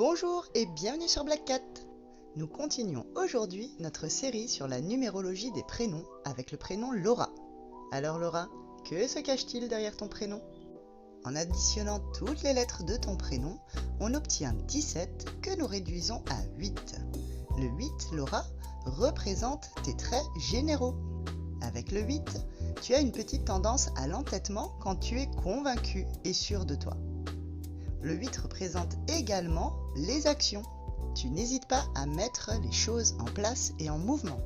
Bonjour et bienvenue sur Black Cat. Nous continuons aujourd'hui notre série sur la numérologie des prénoms avec le prénom Laura. Alors Laura, que se cache-t-il derrière ton prénom? En additionnant toutes les lettres de ton prénom, on obtient 17 que nous réduisons à 8. Le 8, Laura, représente tes traits généraux. Avec le 8, tu as une petite tendance à l'entêtement quand tu es convaincu et sûr de toi. Le 8 représente également les actions. Tu n'hésites pas à mettre les choses en place et en mouvement.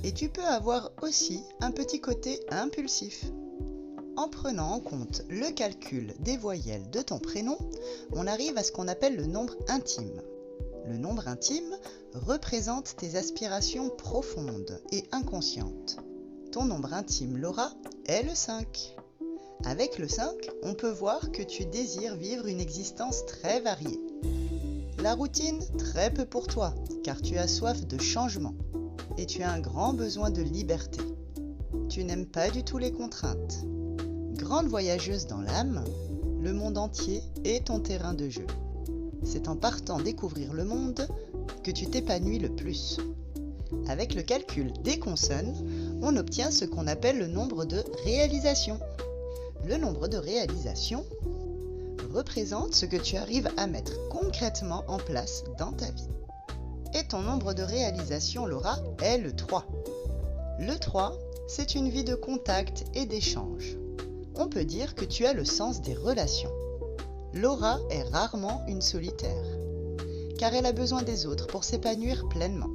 Et tu peux avoir aussi un petit côté impulsif. En prenant en compte le calcul des voyelles de ton prénom, on arrive à ce qu'on appelle le nombre intime. Le nombre intime représente tes aspirations profondes et inconscientes. Ton nombre intime, Laura, est le 5. Avec le 5, on peut voir que tu désires vivre une existence très variée. La routine, très peu pour toi, car tu as soif de changement et tu as un grand besoin de liberté. Tu n'aimes pas du tout les contraintes. Grande voyageuse dans l'âme, le monde entier est ton terrain de jeu. C'est en partant découvrir le monde que tu t'épanouis le plus. Avec le calcul des consonnes, on obtient ce qu'on appelle le nombre de réalisations. Le nombre de réalisations représente ce que tu arrives à mettre concrètement en place dans ta vie. Et ton nombre de réalisations, Laura, est le 3. Le 3, c'est une vie de contact et d'échange. On peut dire que tu as le sens des relations. Laura est rarement une solitaire, car elle a besoin des autres pour s'épanouir pleinement.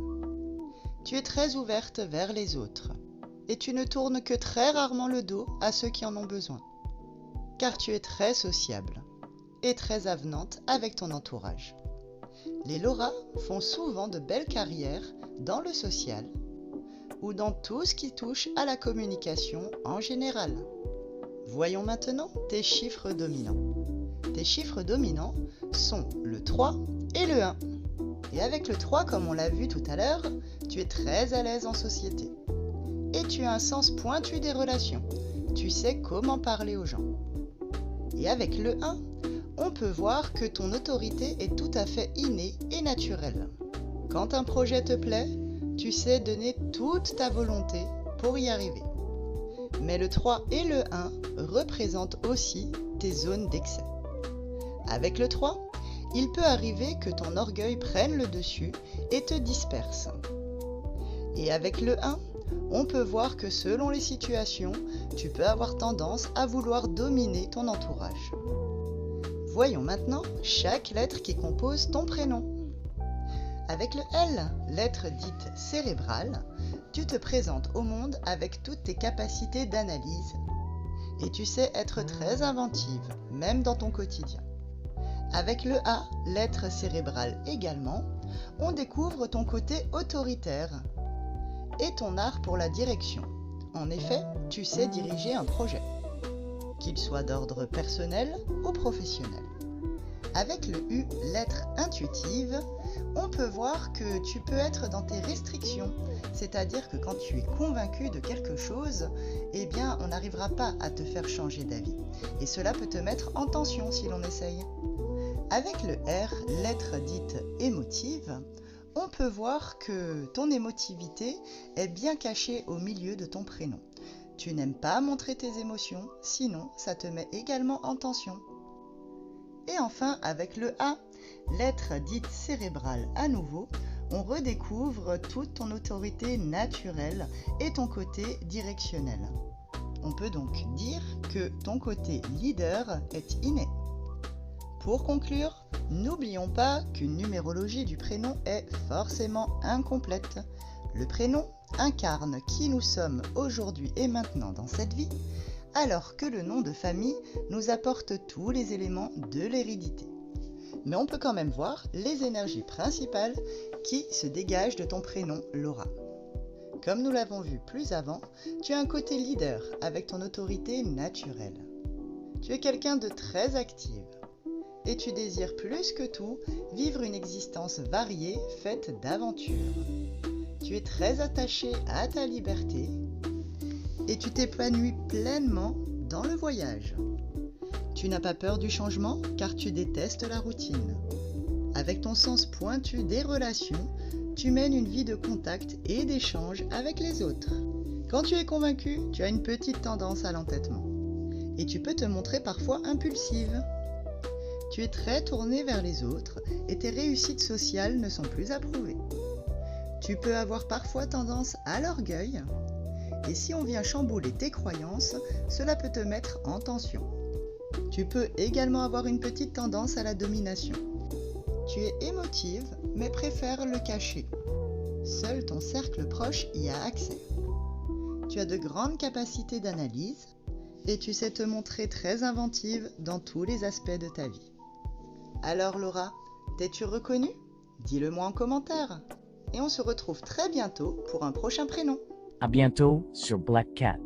Tu es très ouverte vers les autres, et tu ne tournes que très rarement le dos à ceux qui en ont besoin, car tu es très sociable et très avenante avec ton entourage. Les Laura font souvent de belles carrières dans le social ou dans tout ce qui touche à la communication en général. Voyons maintenant tes chiffres dominants. Tes chiffres dominants sont le 3 et le 1. Et avec le 3, comme on l'a vu tout à l'heure, tu es très à l'aise en société. Et tu as un sens pointu des relations. Tu sais comment parler aux gens. Et avec le 1, on peut voir que ton autorité est tout à fait innée et naturelle. Quand un projet te plaît, tu sais donner toute ta volonté pour y arriver. Mais le 3 et le 1 représentent aussi tes zones d'excès. Avec le 3, il peut arriver que ton orgueil prenne le dessus et te disperse. Et avec le 1, on peut voir que selon les situations, tu peux avoir tendance à vouloir dominer ton entourage. Voyons maintenant chaque lettre qui compose ton prénom. Avec le L, lettre dite cérébrale, tu te présentes au monde avec toutes tes capacités d'analyse. Et tu sais être très inventive, même dans ton quotidien. Avec le A, lettre cérébrale également, on découvre ton côté autoritaire et ton art pour la direction. En effet, tu sais diriger un projet, qu'il soit d'ordre personnel ou professionnel. Avec le U, lettre intuitive, on peut voir que tu peux être dans tes restrictions, c'est-à-dire que quand tu es convaincu de quelque chose, eh bien on n'arrivera pas à te faire changer d'avis. Et cela peut te mettre en tension si l'on essaye. Avec le R, lettre dite émotive, on peut voir que ton émotivité est bien cachée au milieu de ton prénom. Tu n'aimes pas montrer tes émotions, sinon ça te met également en tension. Et enfin, avec le A, lettre dite cérébrale à nouveau, on redécouvre toute ton autorité naturelle et ton côté directionnel. On peut donc dire que ton côté leader est inné. Pour conclure, n'oublions pas qu'une numérologie du prénom est forcément incomplète. Le prénom incarne qui nous sommes aujourd'hui et maintenant dans cette vie, alors que le nom de famille nous apporte tous les éléments de l'hérédité. Mais on peut quand même voir les énergies principales qui se dégagent de ton prénom Laura. Comme nous l'avons vu plus avant, tu as un côté leader avec ton autorité naturelle. Tu es quelqu'un de très active et tu désires plus que tout vivre une existence variée faite d'aventures. Tu es très attaché à ta liberté et tu t'épanouis pleinement dans le voyage. Tu n'as pas peur du changement car tu détestes la routine. Avec ton sens pointu des relations, tu mènes une vie de contact et d'échange avec les autres. Quand tu es convaincu, tu as une petite tendance à l'entêtement. Et tu peux te montrer parfois impulsive. Tu es très tourné vers les autres et tes réussites sociales ne sont plus approuvées. Tu peux avoir parfois tendance à l'orgueil. Et si on vient chambouler tes croyances, cela peut te mettre en tension. Tu peux également avoir une petite tendance à la domination. Tu es émotive, mais préfères le cacher. Seul ton cercle proche y a accès. Tu as de grandes capacités d'analyse et tu sais te montrer très inventive dans tous les aspects de ta vie. Alors Laura, t'es-tu reconnue? Dis-le moi en commentaire. Et on se retrouve très bientôt pour un prochain prénom. À bientôt sur Black Cat.